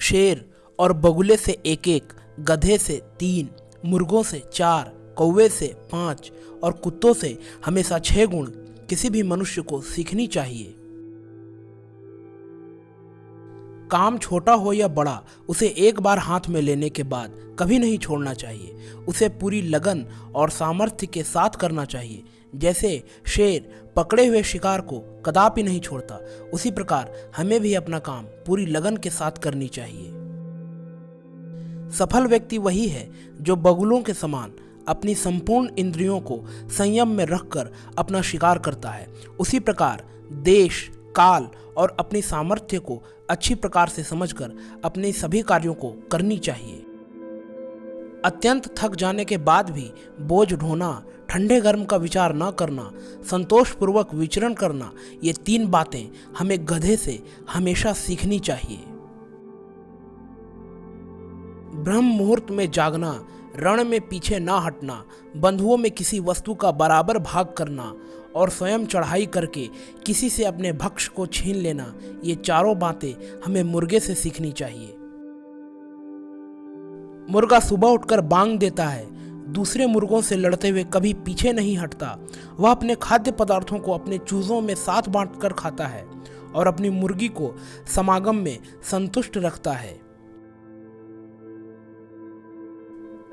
शेर और बगुले से 1-1, गधे से 3, मुर्गों से 4, कौवे से 5 और कुत्तों से हमेशा 6 गुण किसी भी मनुष्य को सीखनी चाहिए। काम छोटा हो या बड़ा, उसे एक बार हाथ में लेने के बाद कभी नहीं छोड़ना चाहिए। उसे पूरी लगन और सामर्थ्य के साथ करना चाहिए। जैसे शेर पकड़े हुए शिकार को कदापि नहीं छोड़ता, उसी प्रकार हमें भी अपना काम पूरी लगन के साथ करनी चाहिए। सफल व्यक्ति वही है जो बगुलों के समान अपनी संपूर्ण इंद्रियों को संयम में रखकर अपना शिकार करता है। उसी प्रकार देश, काल और अपनी सामर्थ्य को अच्छी प्रकार से समझकर अपने सभी कार्यों को करनी चाहिए। अत्यंत थक जाने के बाद भी बोझ ढोना, ठंडे गर्म का विचार न करना, संतोषपूर्वक विचरण करना, ये 3 बातें हमें गधे से हमेशा सीखनी चाहिए। ब्रह्म मुहूर्त में जागना, रण में पीछे ना हटना, बंधुओं में किसी वस्तु का बराबर भाग करना और स्वयं चढ़ाई करके किसी से अपने भक्ष को छीन लेना, ये चारों बातें हमें मुर्गे से सीखनी चाहिए। मुर्गा सुबह उठकर बांग देता है, दूसरे मुर्गों से लड़ते हुए कभी पीछे नहीं हटता। वह अपने खाद्य पदार्थों को अपने चूजों में साथ बांटकर खाता है और अपनी मुर्गी को समागम में संतुष्ट रखता है।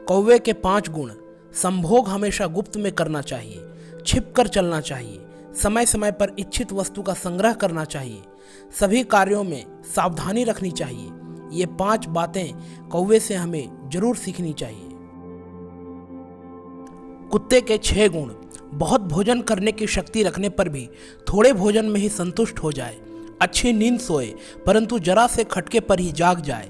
कौवे के 5 गुण। संभोग हमेशा गुप्त में करना चाहिए, छिपकर चलना चाहिए, समय समय पर इच्छित वस्तु का संग्रह करना चाहिए, सभी कार्यों में सावधानी रखनी चाहिए। ये 5 बातें कौवे से हमें जरूर सीखनी चाहिए। कुत्ते के 6 गुण। बहुत भोजन करने की शक्ति रखने पर भी थोड़े भोजन में ही संतुष्ट हो जाए, अच्छी नींद सोए परंतु जरा से खटके पर ही जाग जाए,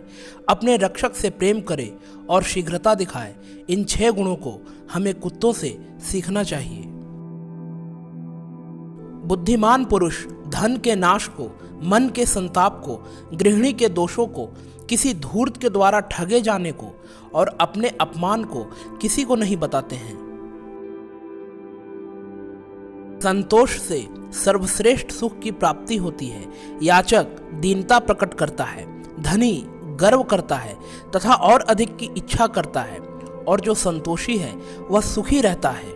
अपने रक्षक से प्रेम करे और शीघ्रता दिखाए। इन 6 गुणों को हमें कुत्तों से सीखना चाहिए। बुद्धिमान पुरुष धन के नाश को, मन के संताप को, गृहिणी के दोषों को, किसी धूर्त के द्वारा ठगे जाने को और अपने अपमान को किसी को नहीं बताते हैं। संतोष से सर्वश्रेष्ठ सुख की प्राप्ति होती है। याचक दीनता प्रकट करता है, धनी गर्व करता है तथा और अधिक की इच्छा करता है, और जो संतोषी है वह सुखी रहता है।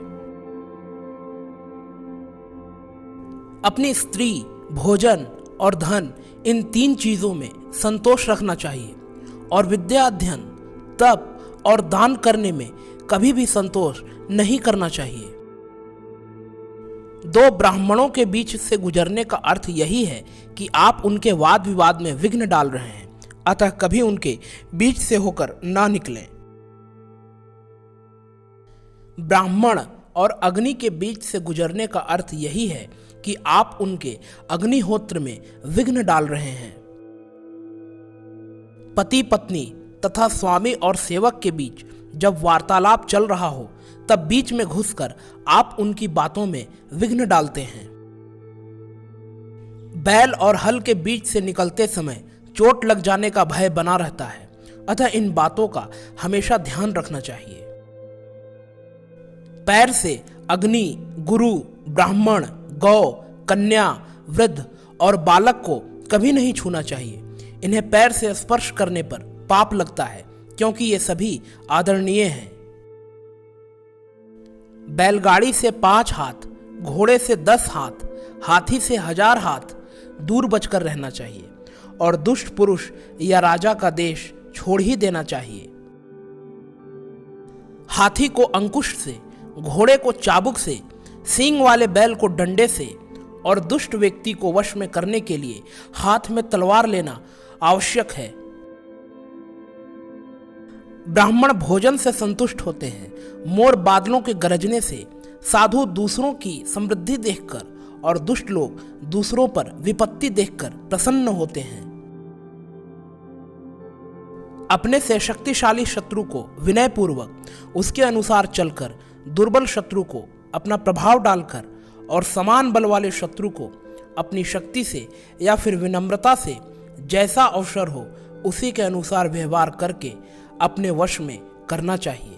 अपनी स्त्री, भोजन और धन, इन 3 चीजों में संतोष रखना चाहिए और विद्या अध्ययन, तप और दान करने में कभी भी संतोष नहीं करना चाहिए। 2 ब्राह्मणों के बीच से गुजरने का अर्थ यही है कि आप उनके वाद विवाद में विघ्न डाल रहे हैं, अतः कभी उनके बीच से होकर ना निकलें। ब्राह्मण और अग्नि के बीच से गुजरने का अर्थ यही है कि आप उनके अग्निहोत्र में विघ्न डाल रहे हैं। पति पत्नी तथा स्वामी और सेवक के बीच जब वार्तालाप चल रहा हो तब बीच में घुसकर आप उनकी बातों में विघ्न डालते हैं। बैल और हल के बीच से निकलते समय चोट लग जाने का भय बना रहता है, अतः इन बातों का हमेशा ध्यान रखना चाहिए। पैर से अग्नि, गुरु, ब्राह्मण, गौ, कन्या, वृद्ध और बालक को कभी नहीं छूना चाहिए। इन्हें पैर से स्पर्श करने पर पाप लगता है, क्योंकि ये सभी आदरणीय हैं। बैलगाड़ी से 5 हाथ, घोड़े से 10 हाथ, हाथी से 1000 हाथ दूर बचकर रहना चाहिए और दुष्ट पुरुष या राजा का देश छोड़ ही देना चाहिए। हाथी को अंकुश से, घोड़े को चाबुक से, सींग वाले बैल को डंडे से और दुष्ट व्यक्ति को वश में करने के लिए हाथ में तलवार लेना आवश्यक है। ब्राह्मण भोजन से संतुष्ट होते हैं, मोर बादलों के गरजने से, साधु दूसरों की समृद्धि देखकर और दुष्ट लोग दूसरों पर विपत्ति देखकर प्रसन्न होते हैं। अपने से शक्तिशाली शत्रु को विनयपूर्वक उसके अनुसार चलकर दुर्बल शत्रु को अपना प्रभाव डालकर और समान बल वाले शत्रु को अपनी शक्ति से या फिर विनम्रता से जैसा अवसर हो उसी के अनुसार व्यवहार करके अपने वश में करना चाहिए।